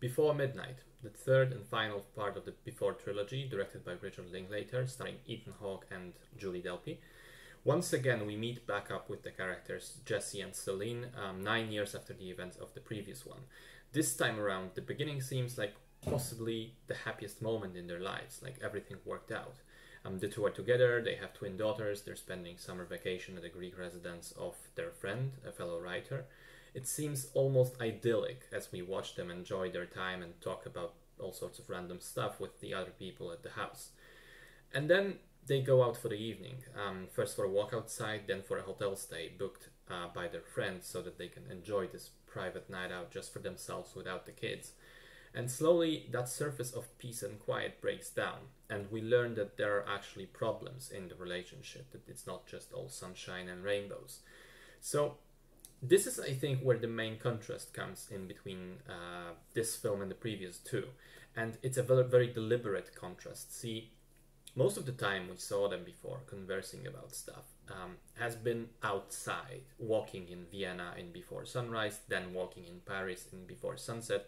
Before Midnight, the third and final part of the Before trilogy, directed by Richard Linklater, starring Ethan Hawke and Julie Delpy. Once again, we meet back up with the characters Jesse and Celine, 9 years after the events of the previous one. This time around, the beginning seems like possibly the happiest moment in their lives, like everything worked out. The two are together, they have twin daughters, they're spending summer vacation at the Greek residence of their friend, a fellow writer. It seems almost idyllic as we watch them enjoy their time and talk about all sorts of random stuff with the other people at the house. And then they go out for the evening, first for a walk outside, then for a hotel stay booked by their friends so that they can enjoy this private night out just for themselves without the kids. And slowly that surface of peace and quiet breaks down, and we learn that there are actually problems in the relationship, that it's not just all sunshine and rainbows. So this is, I think, where the main contrast comes in between this film and the previous two. And it's a very, very deliberate contrast. See, most of the time we saw them before conversing about stuff has been outside, walking in Vienna in Before Sunrise, then walking in Paris in Before Sunset.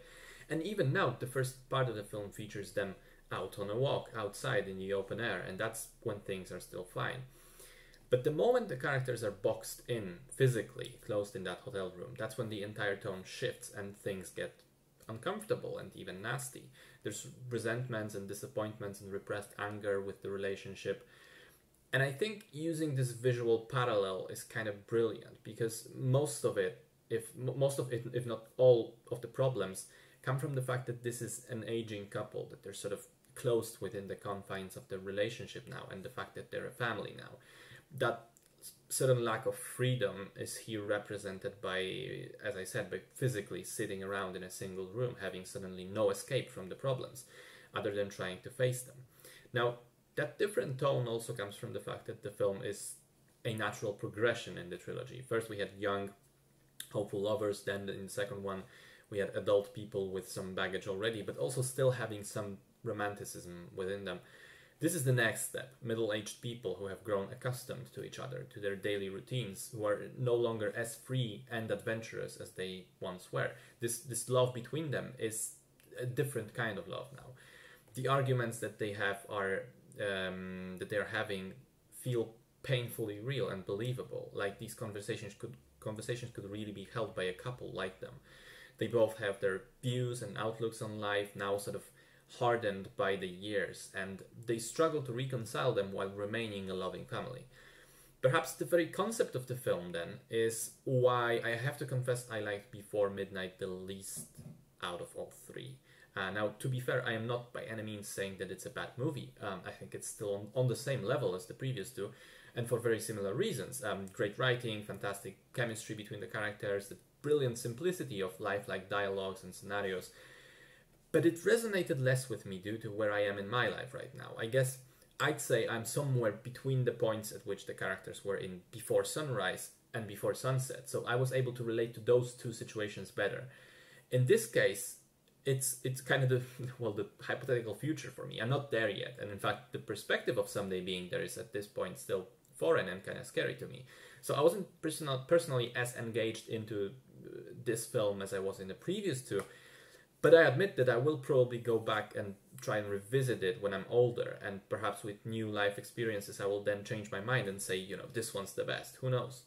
And even now, the first part of the film features them out on a walk outside in the open air, and that's when things are still fine. But the moment the characters are boxed in, physically, closed in that hotel room, that's when the entire tone shifts and things get uncomfortable and even nasty. There's resentments and disappointments and repressed anger with the relationship. And I think using this visual parallel is kind of brilliant, because most of it, if not all of the problems, come from the fact that this is an aging couple, that they're sort of closed within the confines of the relationship now, and the fact that they're a family now. That sudden lack of freedom is here represented by, as I said, by physically sitting around in a single room, having suddenly no escape from the problems, other than trying to face them. Now, that different tone also comes from the fact that the film is a natural progression in the trilogy. First we had young, hopeful lovers, then in the second one we had adult people with some baggage already, but also still having some romanticism within them. This is the next step. Middle-aged people who have grown accustomed to each other, to their daily routines, who are no longer as free and adventurous as they once were. This love between them is a different kind of love now. The arguments that they have are that they are having feel painfully real and believable. Like these conversations could really be held by a couple like them. They both have their views and outlooks on life now sort of hardened by the years, and they struggle to reconcile them while remaining a loving family. Perhaps the very concept of the film then is why I have to confess I liked Before Midnight the least out of all three. Now, to be fair, I am not by any means saying that it's a bad movie. I think it's still on the same level as the previous two, and for very similar reasons. Great writing, fantastic chemistry between the characters, the brilliant simplicity of lifelike dialogues and scenarios. But it resonated less with me due to where I am in my life right now. I guess I'd say I'm somewhere between the points at which the characters were in Before Sunrise and Before Sunset, so I was able to relate to those two situations better. In this case, it's kind of the hypothetical future for me. I'm not there yet, and in fact the perspective of someday being there is at this point still foreign and kind of scary to me. So I wasn't personally as engaged into this film as I was in the previous two, but I admit that I will probably go back and try and revisit it when I'm older, and perhaps with new life experiences I will then change my mind and say, you know, this one's the best, who knows.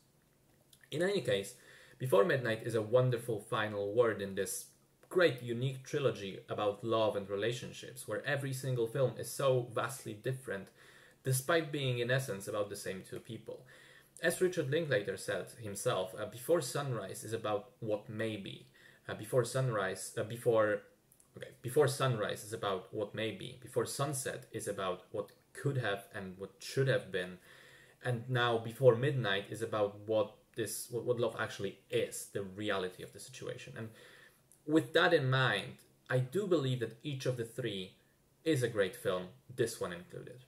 In any case, Before Midnight is a wonderful final word in this great unique trilogy about love and relationships, where every single film is so vastly different despite being in essence about the same two people. As Richard Linklater said himself, Before Sunrise is about what may be. Before Sunrise is about what may be. Before Sunset is about what could have and what should have been. And now Before Midnight is about what love actually is, the reality of the situation. And with that in mind, I do believe that each of the three is a great film, this one included.